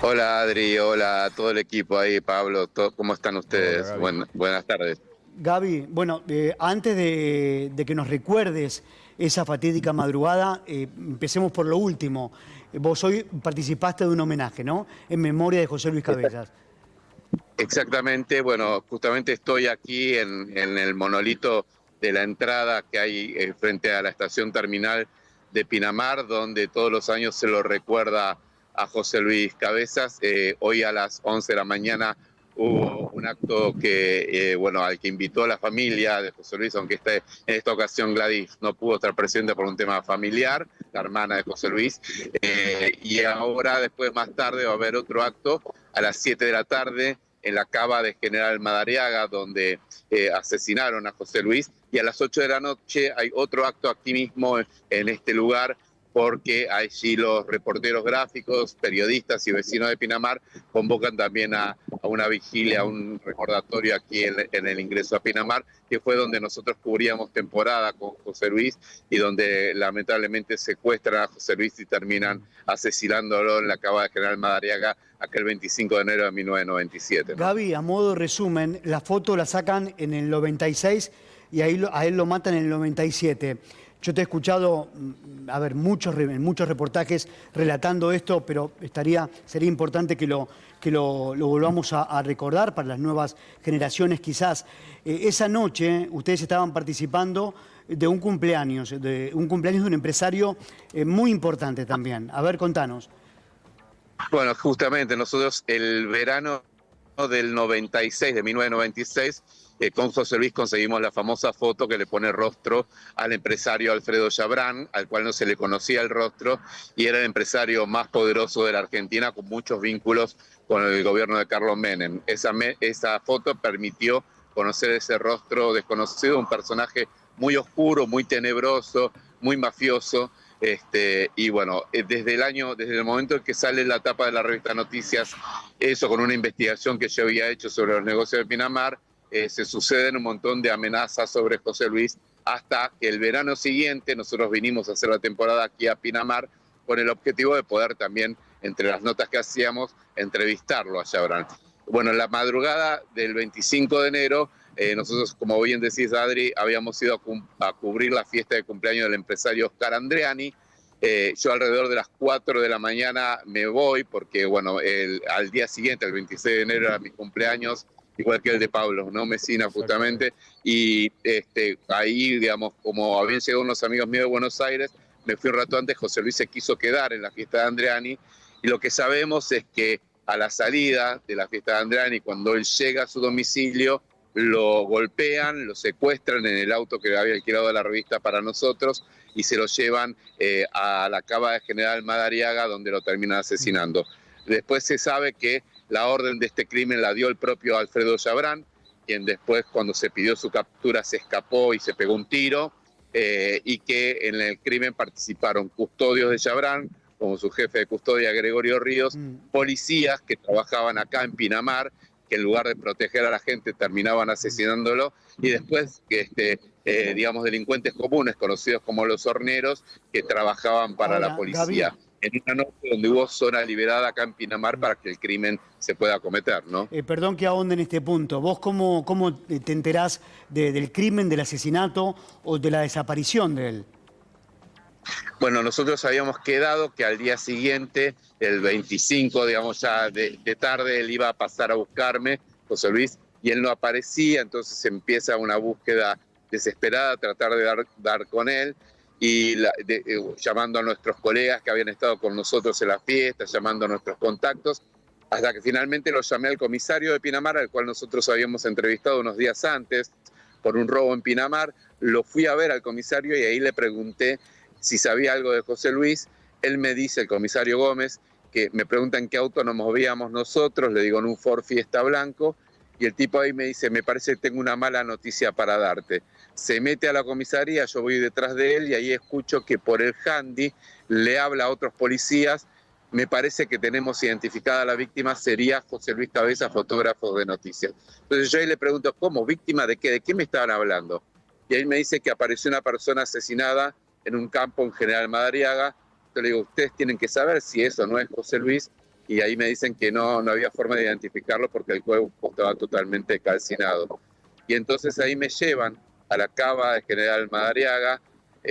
Hola Adri, hola a todo el equipo ahí, Pablo, ¿cómo están Hola, ustedes? Gaby. Buenas tardes. Gaby, bueno, antes de que nos recuerdes esa fatídica madrugada, empecemos por lo último. Vos hoy participaste de un homenaje, ¿no? En memoria de José Luis Cabezas. Exactamente, bueno, justamente estoy aquí en el monolito de la entrada que hay frente a la estación terminal de Pinamar, donde todos los años se lo recuerda a José Luis Cabezas. Hoy a las 11 de la mañana hubo un acto que, bueno, al que invitó a la familia de José Luis, aunque en esta ocasión Gladys no pudo estar presente por un tema familiar, la hermana de José Luis. Y ahora, después más tarde, va a haber otro acto a las 7 de la tarde en la cava de General Madariaga, donde asesinaron a José Luis, y a las 8 de la noche hay otro acto aquí mismo en este lugar, porque allí los reporteros gráficos, periodistas y vecinos de Pinamar convocan también a una vigilia, a un recordatorio aquí en el ingreso a Pinamar, que fue donde nosotros cubríamos temporada con José Luis y donde lamentablemente secuestran a José Luis y terminan asesinándolo en la cava de General Madariaga aquel 25 de enero de 1997, ¿no? Gaby, a modo resumen, la foto la sacan en el 96 y ahí a él lo matan en el 97. Yo te he escuchado, a ver, en muchos reportajes relatando esto, pero sería importante que lo volvamos a recordar para las nuevas generaciones quizás. Esa noche ustedes estaban participando de un cumpleaños de un empresario muy importante también. A ver, contanos. Bueno, justamente nosotros el verano del 96, de 1996, con José Luis conseguimos la famosa foto que le pone rostro al empresario Alfredo Chabrán, al cual no se le conocía el rostro, y era el empresario más poderoso de la Argentina, con muchos vínculos con el gobierno de Carlos Menem. Esa foto permitió conocer ese rostro desconocido, un personaje muy oscuro, muy tenebroso, muy mafioso. Y bueno, desde el momento en que sale la tapa de la revista Noticias, eso con una investigación que yo había hecho sobre los negocios de Pinamar, se suceden un montón de amenazas sobre José Luis, hasta que el verano siguiente nosotros vinimos a hacer la temporada aquí a Pinamar con el objetivo de poder también, entre las notas que hacíamos, entrevistarlo a Chabrán. Bueno, en la madrugada del 25 de enero, nosotros, como bien decís, Adri, habíamos ido a cubrir la fiesta de cumpleaños del empresario Oscar Andreani. Yo alrededor de las 4 de la mañana me voy porque, bueno, al día siguiente, el 26 de enero, era mi cumpleaños, igual que el de Pablo, ¿no? Mesina, justamente. Y ahí, digamos, como habían llegado unos amigos míos de Buenos Aires, me fui un rato antes. José Luis se quiso quedar en la fiesta de Andreani, y lo que sabemos es que a la salida de la fiesta de Andreani, cuando él llega a su domicilio, lo golpean, lo secuestran en el auto que había alquilado la revista para nosotros, y se lo llevan a la cava de General Madariaga, donde lo terminan asesinando. Después se sabe que la orden de este crimen la dio el propio Alfredo Chabrán, quien después, cuando se pidió su captura, se escapó y se pegó un tiro, y que en el crimen participaron custodios de Chabrán, como su jefe de custodia Gregorio Ríos, policías que trabajaban acá en Pinamar, que en lugar de proteger a la gente terminaban asesinándolo, y después digamos, delincuentes comunes conocidos como los horneros, que trabajaban para la Ahora, Gaby. policía, en una noche donde hubo zona liberada acá en Pinamar para que el crimen se pueda cometer, ¿no? Perdón que ahonde en este punto. ¿Vos cómo te enterás del crimen, del asesinato o de la desaparición de él? Bueno, nosotros habíamos quedado que al día siguiente, el 25, digamos, ya de tarde, él iba a pasar a buscarme, José Luis, y él no aparecía. Entonces empieza una búsqueda desesperada, tratar de dar con él, y llamando a nuestros colegas que habían estado con nosotros en la fiesta, llamando a nuestros contactos, hasta que finalmente lo llamé al comisario de Pinamar, al cual nosotros habíamos entrevistado unos días antes por un robo en Pinamar. Lo fui a ver al comisario y ahí le pregunté si sabía algo de José Luis. Él me dice, el comisario Gómez, que me pregunta en qué auto nos movíamos nosotros, le digo en un Ford Fiesta blanco, y el tipo ahí me dice, me parece que tengo una mala noticia para darte. Se mete a la comisaría, yo voy detrás de él y ahí escucho que por el handy le habla a otros policías. Me parece que tenemos identificada a la víctima, sería José Luis Cabeza, fotógrafo de noticias. Entonces yo ahí le pregunto, ¿cómo? ¿Víctima de qué? ¿De qué me estaban hablando? Y ahí me dice que apareció una persona asesinada en un campo en General Madariaga. Entonces le digo, ustedes tienen que saber si eso no es José Luis, y ahí me dicen que no había forma de identificarlo porque el cuerpo estaba totalmente calcinado. Y entonces ahí me llevan a la cava de General Madariaga,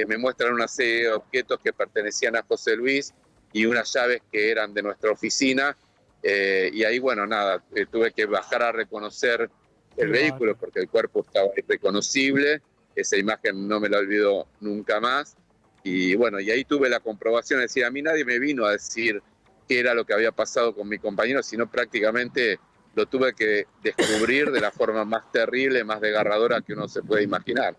me muestran una serie de objetos que pertenecían a José Luis y unas llaves que eran de nuestra oficina, y ahí, bueno, nada, tuve que bajar a reconocer el vehículo porque el cuerpo estaba irreconocible, esa imagen no me la olvido nunca más, y bueno, y ahí tuve la comprobación, es decir, a mí nadie me vino a decir qué era lo que había pasado con mi compañero, sino prácticamente lo tuve que descubrir de la forma más terrible, más desgarradora que uno se puede imaginar.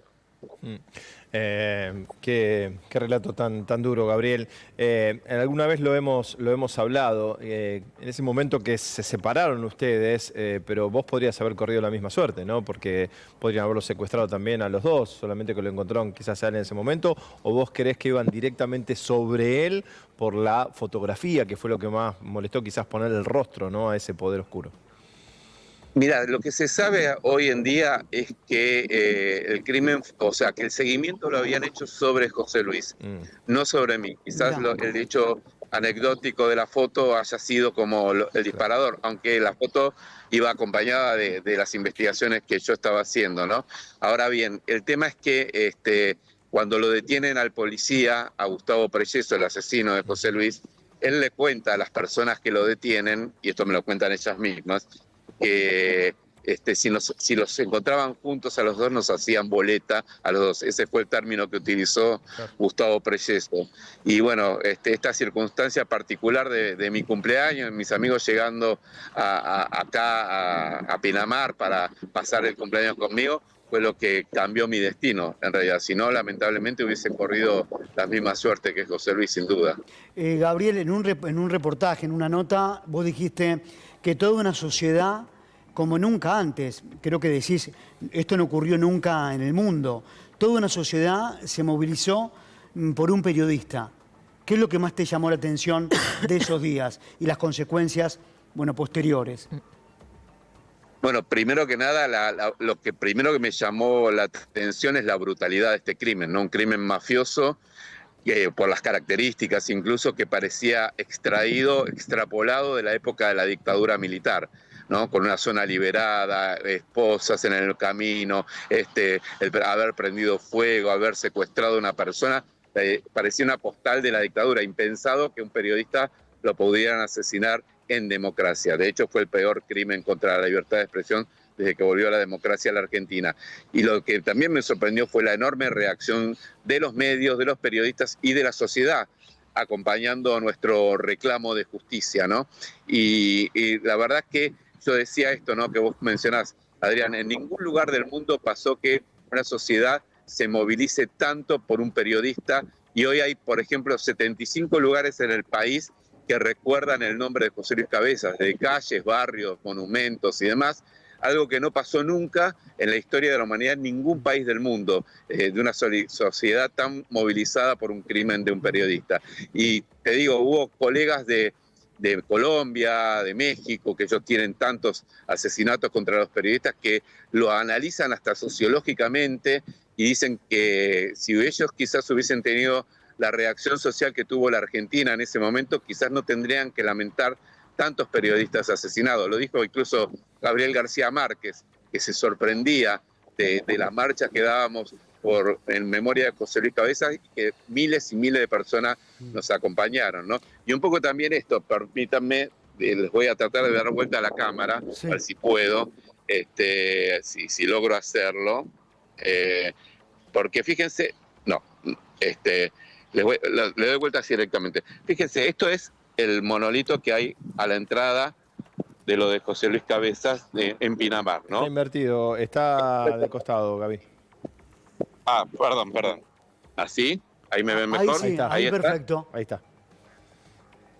Qué relato tan duro, Gabriel. Alguna vez lo hemos hablado, en ese momento que se separaron ustedes, pero vos podrías haber corrido la misma suerte, ¿no? Porque podrían haberlo secuestrado también a los dos, solamente que lo encontraron quizás a él en ese momento, o vos creés que iban directamente sobre él por la fotografía, que fue lo que más molestó, quizás poner el rostro, ¿no?, a ese poder oscuro. Mira, lo que se sabe hoy en día es que el crimen, o sea, que el seguimiento lo habían hecho sobre José Luis, no sobre mí. Quizás el hecho anecdótico de la foto haya sido como el disparador, aunque la foto iba acompañada de las investigaciones que yo estaba haciendo, ¿no? Ahora bien, el tema es que cuando lo detienen al policía, a Gustavo Preyeso, el asesino de José Luis, él le cuenta a las personas que lo detienen, y esto me lo cuentan ellas mismas, que si los encontraban juntos a los dos nos hacían boleta a los dos. Ese fue el término que utilizó Gustavo Preyeso. Y bueno, esta circunstancia particular de mi cumpleaños, mis amigos llegando acá a Pinamar para pasar el cumpleaños conmigo, fue lo que cambió mi destino, en realidad. Si no, lamentablemente hubiese corrido la misma suerte que José Luis, sin duda. Gabriel, en un reportaje, en una nota, vos dijiste que toda una sociedad, como nunca antes, creo que decís, esto no ocurrió nunca en el mundo, toda una sociedad se movilizó por un periodista. ¿Qué es lo que más te llamó la atención de esos días y las consecuencias, bueno, posteriores? Bueno, primero que nada, lo que primero que me llamó la atención es la brutalidad de este crimen, ¿no? Un crimen mafioso, por las características incluso, que parecía extraído, extrapolado de la época de la dictadura militar, ¿no? Con una zona liberada, esposas en el camino, haber prendido fuego, haber secuestrado a una persona, parecía una postal de la dictadura, impensado que un periodista lo pudieran asesinar en democracia. De hecho, fue el peor crimen contra la libertad de expresión desde que volvió a la democracia a la Argentina. Y lo que también me sorprendió fue la enorme reacción de los medios, de los periodistas y de la sociedad, acompañando nuestro reclamo de justicia, ¿no? Y la verdad es que yo decía esto, ¿no?, que vos mencionás, Adrián, en ningún lugar del mundo pasó que una sociedad se movilice tanto por un periodista, y hoy hay, por ejemplo, 75 lugares en el país que recuerdan el nombre de José Luis Cabezas, de calles, barrios, monumentos y demás, algo que no pasó nunca en la historia de la humanidad en ningún país del mundo, de una sociedad tan movilizada por un crimen de un periodista. Y te digo, hubo colegas de Colombia, de México, que ellos tienen tantos asesinatos contra los periodistas, que lo analizan hasta sociológicamente y dicen que si ellos quizás hubiesen tenido la reacción social que tuvo la Argentina en ese momento, quizás no tendrían que lamentar tantos periodistas asesinados. Lo dijo incluso Gabriel García Márquez, que se sorprendía de las marchas que dábamos en memoria de José Luis Cabezas, y que miles y miles de personas nos acompañaron, ¿no? Y un poco también esto, permítanme, les voy a tratar de dar vuelta a la cámara, a ver si puedo, si logro hacerlo, porque fíjense, no, le doy vuelta así directamente. Fíjense, esto es el monolito que hay a la entrada de lo de José Luis Cabezas en Pinamar, ¿no? Está invertido, está de costado, Gaby. Ah, perdón. ¿Así? ¿Ahí me ven mejor? Ahí sí, ahí perfecto. Ahí está.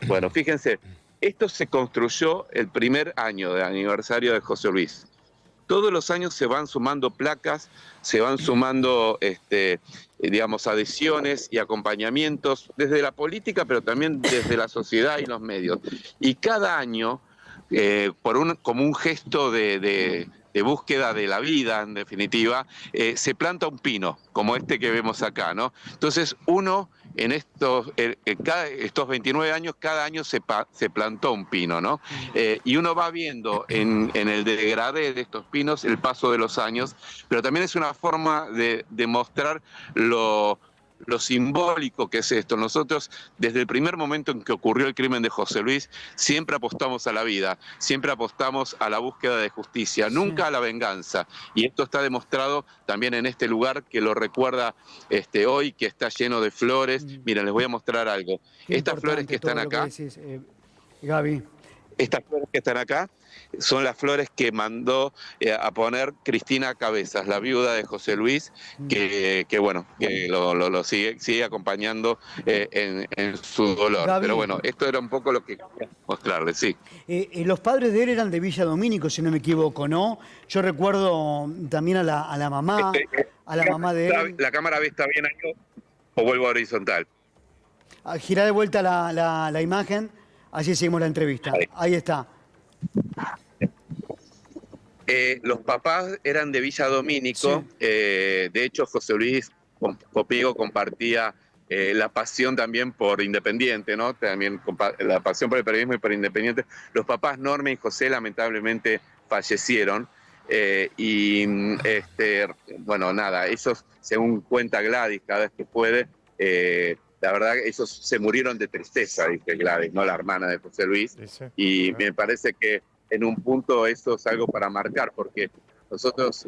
Bueno, fíjense, esto se construyó el primer año de aniversario de José Luis. Todos los años se van sumando placas, se van sumando, digamos, adhesiones y acompañamientos desde la política, pero también desde la sociedad y los medios. Y cada año, como un gesto de búsqueda de la vida, en definitiva, se planta un pino, como este que vemos acá, ¿no? Entonces uno en estos 29 años, cada año se plantó un pino, ¿no? Y uno va viendo en el degradé de estos pinos el paso de los años, pero también es una forma de mostrar lo simbólico que es esto. Nosotros, desde el primer momento en que ocurrió el crimen de José Luis, siempre apostamos a la vida, siempre apostamos a la búsqueda de justicia, nunca a la venganza. Y esto está demostrado también en este lugar que lo recuerda hoy, que está lleno de flores. Miren, les voy a mostrar algo. Qué Estas flores que están acá, decís, Gaby. estas flores que están acá son las flores que mandó a poner Cristina Cabezas, la viuda de José Luis, que bueno, que lo sigue acompañando en su dolor. Gaby, pero bueno, esto era un poco lo que quería mostrarles, sí. Los padres de él eran de Villa Domínico, si no me equivoco, ¿no? Yo recuerdo también a la mamá, a la mamá de él. ¿La cámara ve está bien ahí o vuelvo a horizontal? Girá de vuelta la imagen, así seguimos la entrevista. Ahí está. Los papás eran de Villa Domínico, Sí. De hecho José Luis Copigo compartía la pasión también por Independiente, ¿no? También la pasión por el periodismo y por Independiente. Los papás Norma y José lamentablemente fallecieron bueno, nada, ellos, según cuenta Gladys cada vez que puede, la verdad ellos se murieron de tristeza, dice Gladys, no la hermana de José Luis, y me parece que en un punto eso es algo para marcar, porque nosotros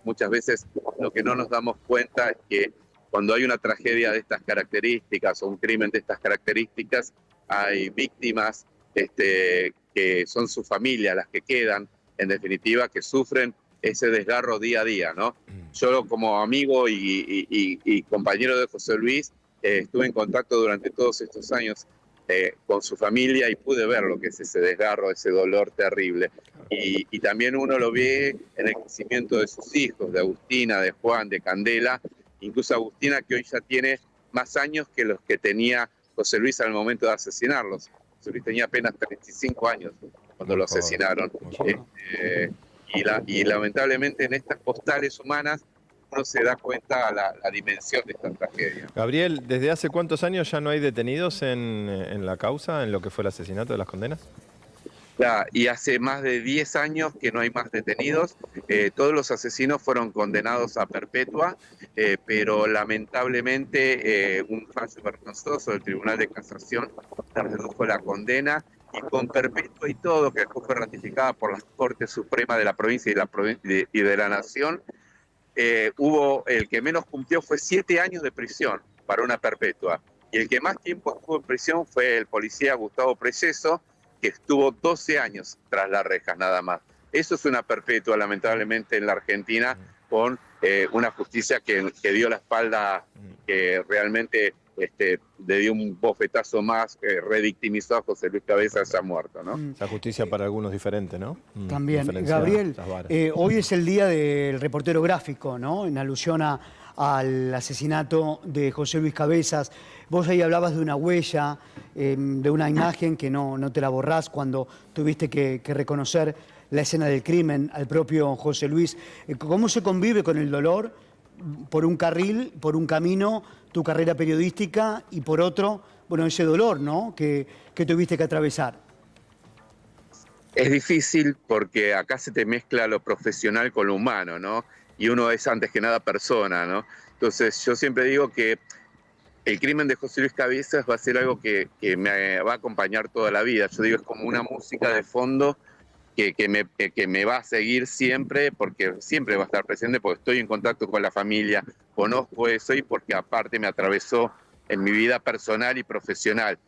muchas veces lo que no nos damos cuenta es que cuando hay una tragedia de estas características o un crimen de estas características, hay víctimas que son su familia las que quedan, en definitiva, que sufren ese desgarro día a día, ¿no? Yo como amigo y compañero de José Luis estuve en contacto durante todos estos años con su familia y pude ver lo que es ese desgarro, ese dolor terrible. Y también uno lo ve en el crecimiento de sus hijos, de Agustina, de Juan, de Candela, incluso Agustina, que hoy ya tiene más años que los que tenía José Luis al momento de asesinarlos. José Luis tenía apenas 35 años cuando lo asesinaron. Y lamentablemente en estas postales humanas uno se da cuenta la dimensión de esta tragedia. Gabriel, ¿desde hace cuántos años ya no hay detenidos en la causa, en lo que fue el asesinato de las condenas? Y hace más de 10 años que no hay más detenidos. Todos los asesinos fueron condenados a perpetua, pero lamentablemente un fallo vergonzoso del Tribunal de Casación redujo la condena, y con perpetua y todo, que después fue ratificada por la Corte Suprema de la provincia y de la Nación, hubo el que menos cumplió fue 7 años de prisión para una perpetua, y el que más tiempo estuvo en prisión fue el policía Gustavo Preseso, que estuvo 12 años tras las rejas nada más. Eso es una perpetua, lamentablemente, en la Argentina, con una justicia que dio la espalda, que realmente le dio un bofetazo más, redictimizó a José Luis Cabezas, ya muerto, ¿no? Esa justicia para algunos diferente, ¿no? También, Gabriel, hoy es el día del reportero gráfico, ¿no? En alusión al asesinato de José Luis Cabezas. Vos ahí hablabas de una huella, de una imagen que no te la borrás cuando tuviste que reconocer la escena del crimen al propio José Luis. ¿Cómo se convive con el dolor por un carril, por un camino, tu carrera periodística, y por otro, bueno, ese dolor, ¿no? que tuviste que atravesar? Es difícil porque acá se te mezcla lo profesional con lo humano, ¿no? Y uno es antes que nada persona, ¿no? Entonces yo siempre digo que el crimen de José Luis Cabezas va a ser algo que me va a acompañar toda la vida. Yo digo, es como una música de fondo que me va a seguir siempre, porque siempre va a estar presente, porque estoy en contacto con la familia, conozco eso, y porque aparte me atravesó en mi vida personal y profesional.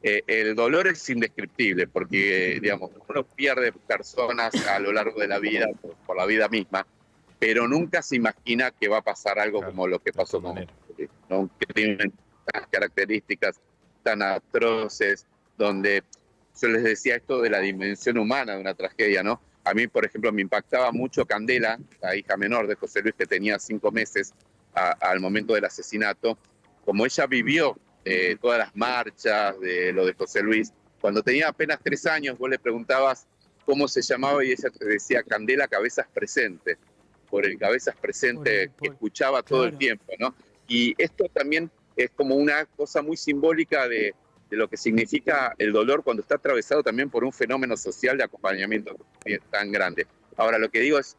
El dolor es indescriptible, porque digamos, uno pierde personas a lo largo de la vida, por la vida misma, pero nunca se imagina que va a pasar algo como lo que pasó con él, ¿no? Que tienen estas características tan atroces, donde yo les decía esto de la dimensión humana de una tragedia, ¿no? A mí, por ejemplo, me impactaba mucho Candela, la hija menor de José Luis, que tenía 5 meses al momento del asesinato, como ella vivió todas las marchas de lo de José Luis. Cuando tenía apenas 3 años, vos le preguntabas cómo se llamaba y ella te decía Candela Cabezas Presente, por el Cabezas Presente que escuchaba todo el tiempo, ¿no? Y esto también es como una cosa muy simbólica de lo que significa el dolor cuando está atravesado también por un fenómeno social de acompañamiento tan grande. Ahora, lo que digo es,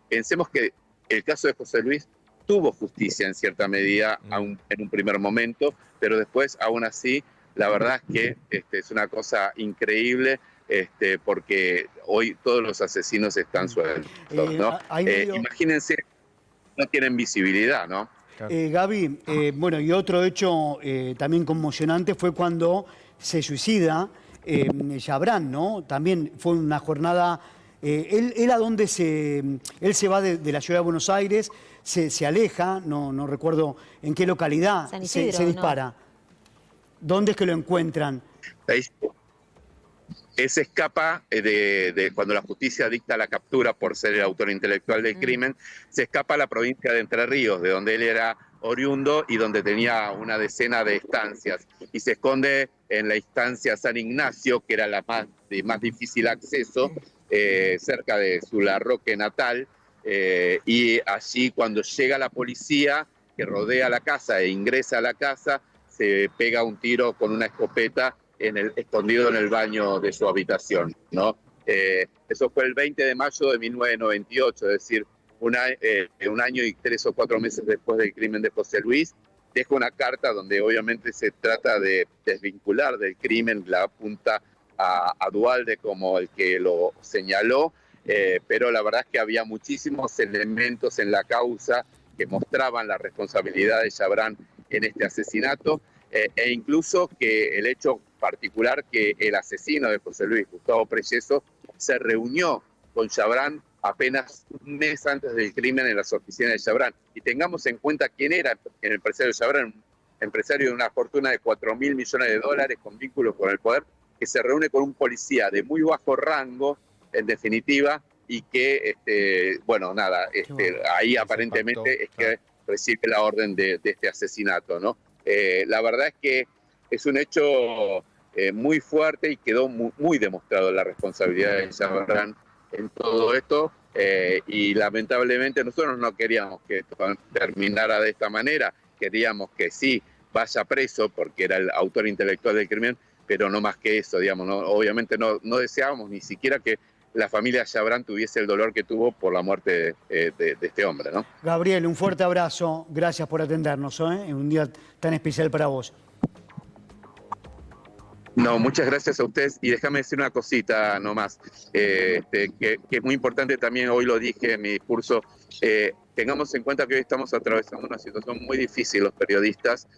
pensemos que el caso de José Luis tuvo justicia en cierta medida en un primer momento, pero después, aún así, la verdad es que es una cosa increíble, porque hoy todos los asesinos están sueltos, ¿no? Imagínense, no tienen visibilidad, ¿no? Gaby, bueno, y otro hecho también conmocionante fue cuando se suicida Chabrán, ¿no? También fue una jornada. Él a dónde él se va de la ciudad de Buenos Aires, se aleja, no recuerdo en qué localidad San Isidro, se dispara. ¿no? ¿Dónde es que lo encuentran? Él se escapa de cuando la justicia dicta la captura por ser el autor intelectual del crimen, se escapa a la provincia de Entre Ríos, de donde él era oriundo y donde tenía una decena de estancias, y se esconde en la instancia San Ignacio, que era la de más difícil acceso, cerca de su Larroque natal, y allí cuando llega la policía que rodea la casa e ingresa a la casa, se pega un tiro con una escopeta escondido en el baño de su habitación, ¿no? Eso fue el 20 de mayo de 1998, es decir, un año y 3 o 4 meses después del crimen de José Luis. Deja una carta donde obviamente se trata de desvincular del crimen, la apunta a Duhalde como el que lo señaló, pero la verdad es que había muchísimos elementos en la causa que mostraban la responsabilidad de Chabrán en este asesinato, e incluso que el hecho particular que el asesino de José Luis, Gustavo Preyeso, se reunió con Chabrán apenas un mes antes del crimen en las oficinas de Chabrán. Y tengamos en cuenta quién era el empresario Chabrán, un empresario de una fortuna de $4.000 millones con vínculos con el poder, que se reúne con un policía de muy bajo rango, en definitiva, y que, bueno, nada, ahí aparentemente es que recibe la orden de este asesinato, ¿no? La verdad es que es un hecho muy fuerte y quedó muy demostrado la responsabilidad de Chabrán en todo esto, y lamentablemente nosotros no queríamos que esto terminara de esta manera, queríamos que sí vaya preso porque era el autor intelectual del crimen, pero no más que eso, digamos, ¿no? Obviamente no deseábamos ni siquiera que la familia Chabrán tuviese el dolor que tuvo por la muerte de este hombre, ¿no? Gabriel, un fuerte abrazo, gracias por atendernos, en un día tan especial para vos. No, muchas gracias a ustedes, y déjame decir una cosita nomás, que es muy importante también, hoy lo dije en mi discurso, tengamos en cuenta que hoy estamos atravesando una situación muy difícil los periodistas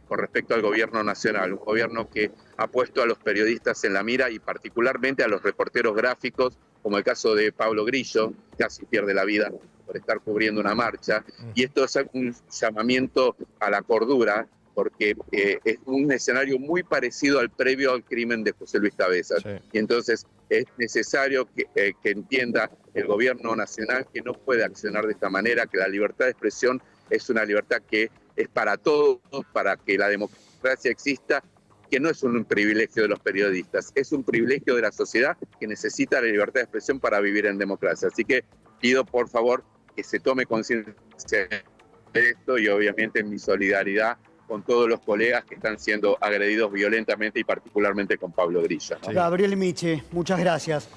con respecto al gobierno nacional, un gobierno que ha puesto a los periodistas en la mira y particularmente a los reporteros gráficos, como el caso de Pablo Grillo, casi pierde la vida por estar cubriendo una marcha, y esto es un llamamiento a la cordura, porque es un escenario muy parecido al previo al crimen de José Luis Cabezas. Sí. Y entonces es necesario que entienda el gobierno nacional que no puede accionar de esta manera, que la libertad de expresión es una libertad que es para todos, para que la democracia exista, que no es un privilegio de los periodistas, es un privilegio de la sociedad que necesita la libertad de expresión para vivir en democracia. Así que pido, por favor, que se tome conciencia de esto, y obviamente mi solidaridad con todos los colegas que están siendo agredidos violentamente y particularmente con Pablo Grillo, ¿no? Gabriel Miche, muchas gracias.